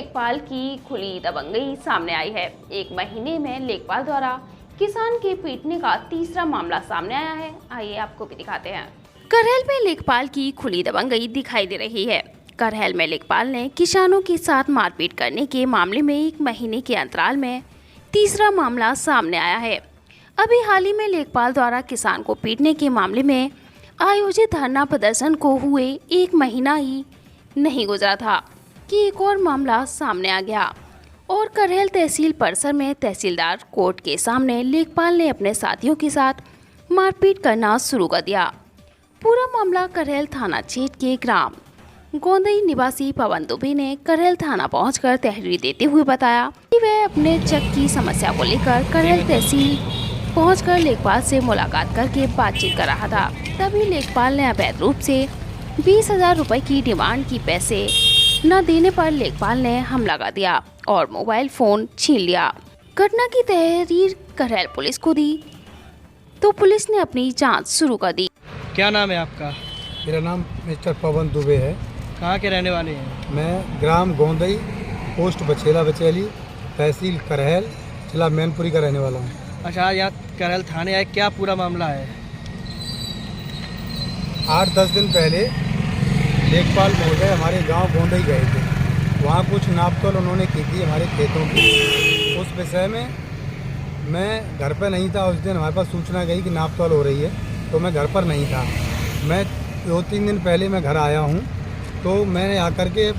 लेखपाल की खुली दबंगई सामने आई है। एक महीने में लेखपाल द्वारा किसान के पीटने का तीसरा मामला सामने आया है। आइए आपको भी दिखाते हैं। करहल में लेखपाल की खुली दबंगई दिखाई दे रही है। करहल में लेखपाल ने किसानों के साथ मारपीट करने के मामले में एक महीने के अंतराल में तीसरा मामला सामने आया है। अभी हाल ही में लेखपाल द्वारा किसान को पीटने के मामले में आयोजित धरना प्रदर्शन को हुए एक महीना ही नहीं गुजरा था कि एक और मामला सामने आ गया और करहल तहसील परिसर में तहसीलदार कोर्ट के सामने लेखपाल ने अपने साथियों के साथ मारपीट करना शुरू कर दिया। पूरा मामला करहल थाना क्षेत्र के ग्राम गोंदई निवासी पवन दुबे ने करहल थाना पहुंचकर तहरीर देते हुए बताया कि वह अपने चेक की समस्या को लेकर करहल तहसील पहुंचकर लेखपाल से मुलाकात करके बातचीत कर रहा था। तभी लेखपाल ने अवैध रूप से 20,000 रुपए की डिमांड की। पैसे न देने पर लेखपाल ने हमला कर दिया और मोबाइल फोन छीन लिया। घटना की तहरीर करहल पुलिस को दी तो पुलिस ने अपनी जांच शुरू कर दी। क्या नाम है आपका? मेरा नाम मिस्टर पवन दुबे है। कहाँ के रहने वाले हैं? मैं ग्राम गोंदई, पोस्ट बछेला बचेली, तहसील करहल, जिला मैनपुरी का रहने वाला हूँ। अच्छा, आज यहाँ करहल थाने आए, क्या पूरा मामला है? 8-10 दिन पहले लेखपाल महोदय हमारे गांव गोंदई गए थे। वहाँ कुछ नापतोल उन्होंने की थी हमारे खेतों की। उस विषय में मैं घर पर नहीं था। उस दिन हमारे पास सूचना गई कि नापतोल हो रही है, तो मैं घर पर नहीं था। मैं 2-3 दिन पहले मैं घर आया हूँ, तो मैंने आकर के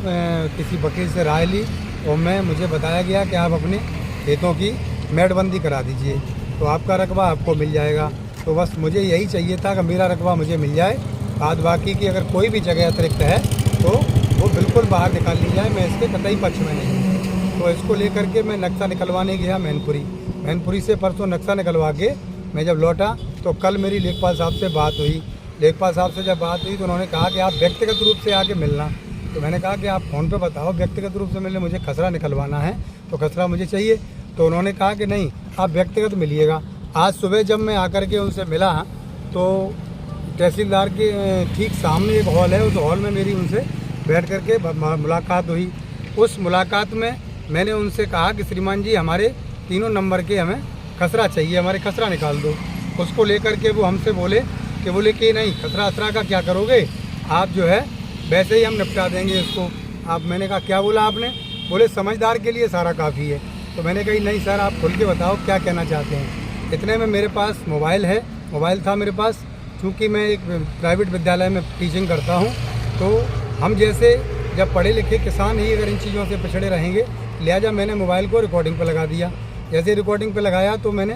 किसी वकील से राय ली और मुझे बताया गया कि आप अपने खेतों की मेड़बंदी करा दीजिए तो आपका रकबा आपको मिल जाएगा। तो बस मुझे यही चाहिए था कि मेरा रकबा मुझे मिल जाए। बाद बाकी की अगर कोई भी जगह अतिरिक्त है तो वो बिल्कुल बाहर निकाल ली जाए। मैं इसके कतई पक्ष में नहीं हूँ। तो इसको लेकर के मैं नक्शा निकलवाने गया मैनपुरी से। परसों नक्शा निकलवा के मैं जब लौटा तो कल मेरी लेखपाल साहब से बात हुई। लेखपाल साहब से जब बात हुई तो उन्होंने कहा कि आप व्यक्तिगत रूप से आके मिलना। तो मैंने कहा कि आप फ़ोन पे बताओ, व्यक्तिगत रूप से मिलने मुझे खसरा निकलवाना है तो खसरा मुझे चाहिए। तो उन्होंने कहा कि नहीं, आप व्यक्तिगत मिलिएगा। आज सुबह जब मैं आकर के उनसे मिला तो तहसीलदार के ठीक सामने एक हॉल है, उस हॉल में मेरी उनसे बैठ करके मुलाकात हुई। उस मुलाकात में मैंने उनसे कहा कि श्रीमान जी, हमारे 3 नंबर के हमें खसरा चाहिए, हमारे खसरा निकाल दो। उसको लेकर के वो हमसे बोले कि नहीं, खसरा असरा का क्या करोगे आप, जो है वैसे ही हम निपटा देंगे इसको। आप, मैंने कहा क्या बोला आपने? बोले समझदार के लिए सारा काफ़ी है। तो मैंने कही नहीं सर, आप खुल के बताओ क्या कहना चाहते हैं। इतने में मेरे पास मोबाइल था मेरे पास। चूँकि मैं एक प्राइवेट विद्यालय में टीचिंग करता हूँ, तो हम जैसे जब पढ़े लिखे किसान ही अगर इन चीज़ों से पिछड़े रहेंगे, लिहाजा मैंने मोबाइल को रिकॉर्डिंग पर लगा दिया। जैसे रिकॉर्डिंग पर लगाया तो मैंने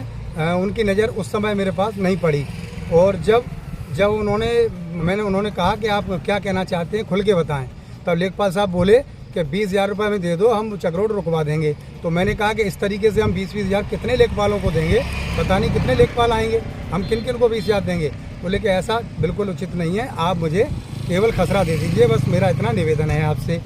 उनकी नज़र उस समय मेरे पास नहीं पड़ी। और जब उन्होंने कहा कि आप क्या कहना चाहते हैं, खुल के बताएं, तब लेखपाल साहब बोले कि 20,000 रुपये हमें दे दो, हम चक्रोड रुकवा देंगे। तो मैंने कहा कि इस तरीके से हम 20-20 हज़ार कितने लेखपालों को देंगे, पता नहीं कितने लेखपाल आएंगे, हम किन किन को 20,000 देंगे। बोले कि ऐसा बिल्कुल उचित नहीं है, आप मुझे केवल खसरा दे दीजिए, बस मेरा इतना निवेदन है आपसे।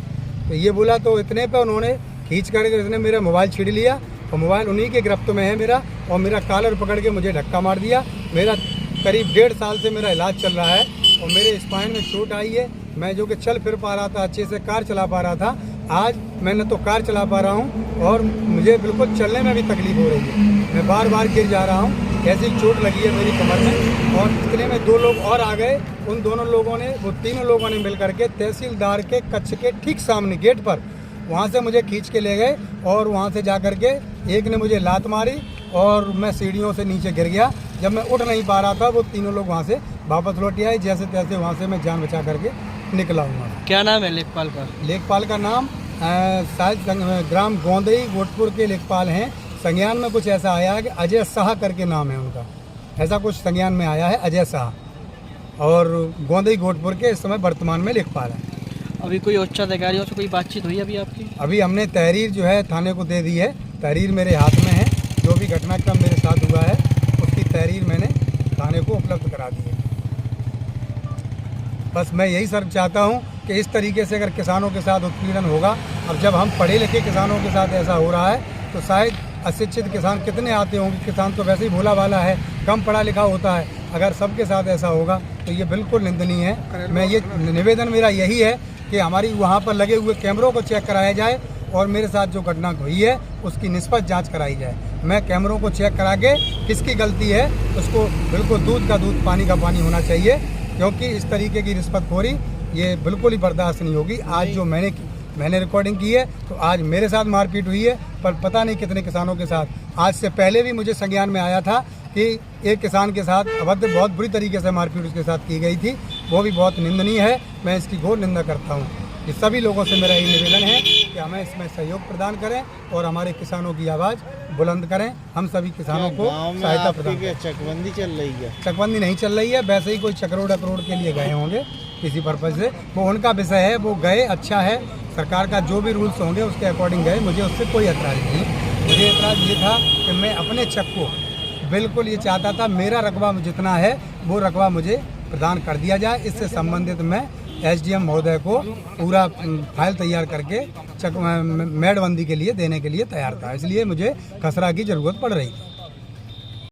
तो ये बोला, तो इतने पर उन्होंने खींच कर इसने मेरा मोबाइल छीन लिया और मोबाइल उन्हीं के गिरफ्त में है मेरा। और मेरा कॉलर पकड़ के मुझे धक्का मार दिया। मेरा करीब 1.5 साल से मेरा इलाज चल रहा है और मेरे स्पाइन में चोट आई है। मैं जो कि चल फिर पा रहा था, अच्छे से कार चला पा रहा था, आज मैं न तो कार चला पा रहा हूँ और मुझे बिल्कुल चलने में भी तकलीफ हो रही है। मैं बार गिर जा रहा हूँ, ऐसी चोट लगी है मेरी कमर में। और इतने में 2 लोग और आ गए। उन दोनों लोगों ने, वो 3 लोगों ने मिल करके तहसीलदार के कक्ष के ठीक सामने गेट पर वहाँ से मुझे खींच के ले गए। और वहाँ से जा कर के एक ने मुझे लात मारी और मैं सीढ़ियों से नीचे गिर गया। जब मैं उठ नहीं पा रहा था, वो 3 लोग वहाँ से वापस लौट आए। जैसे तैसे वहाँ से मैं जान बचा करके निकला हूँ। क्या नाम है लेखपाल का? लेखपाल का नाम शायद ग्राम गोंदई गोटपुर के लेखपाल हैं। संज्ञान में कुछ ऐसा आया है कि अजय शाह करके नाम है उनका, ऐसा कुछ संज्ञान में आया है, अजय शाह। और गोंदई गोटपुर के इस समय वर्तमान में लेखपाल हैं। अभी कोई उच्च अधिकारियों से कोई बातचीत हुई अभी आपकी? अभी हमने तहरीर जो है थाने को दे दी है। तहरीर मेरे हाथ में है। जो भी घटनाक्रम मेरे साथ हुआ है उसकी तहरीर मैंने थाने को उपलब्ध करा दी है। बस मैं यही सर चाहता हूँ कि इस तरीके से अगर किसानों के साथ उत्पीड़न होगा, अब जब हम पढ़े लिखे किसानों के साथ ऐसा हो रहा है, तो शायद अशिक्षित किसान कितने आते होंगे। किसान तो वैसे ही भोला भाला है, कम पढ़ा लिखा होता है। अगर सबके साथ ऐसा होगा तो ये बिल्कुल निंदनीय है। मैं ये निवेदन मेरा यही है कि हमारी वहाँ पर लगे हुए कैमरों को चेक कराया जाए और मेरे साथ जो घटना हुई है उसकी निष्पक्ष जांच कराई जाए। मैं कैमरों को चेक करा के किसकी गलती है उसको बिल्कुल दूध का दूध पानी का पानी होना चाहिए, क्योंकि इस तरीके की रिश्वतखोरी ये बिल्कुल ही बर्दाश्त नहीं होगी। आज जो मैंने रिकॉर्डिंग की है तो आज मेरे साथ मारपीट हुई है, पर पता नहीं कितने किसानों के साथ। आज से पहले भी मुझे संज्ञान में आया था कि एक किसान के साथ अभद्र बहुत बुरी तरीके से मारपीट उसके साथ की गई थी, वो भी बहुत निंदनीय है। मैं इसकी घोर निंदा करता हूँ। कि सभी लोगों से मेरा ये निवेदन है कि हमें इसमें सहयोग प्रदान करें और हमारे किसानों की आवाज़ बुलंद करें। हम सभी किसानों को सहायता प्रदान करें। चकबंदी चल रही है? चकबंदी नहीं चल रही है, वैसे ही कोई चक्रोड़ अकरोड़ के लिए गए होंगे किसी पर्पज़ से, वो उनका विषय है, वो गए, अच्छा है। सरकार का जो भी रूल्स होंगे उसके अकॉर्डिंग गए, मुझे उससे कोई एतराज़ नहीं। मुझे एतराज़ ये था कि मैं अपने चक को बिल्कुल ये चाहता था मेरा रकबा जितना है वो रकबा मुझे प्रदान कर दिया जाए। इससे संबंधित मैं एसडीएम महोदय को पूरा फाइल तैयार करके मेड़बंदी के लिए देने के लिए तैयार था, इसलिए मुझे खसरा की ज़रूरत पड़ रही थी।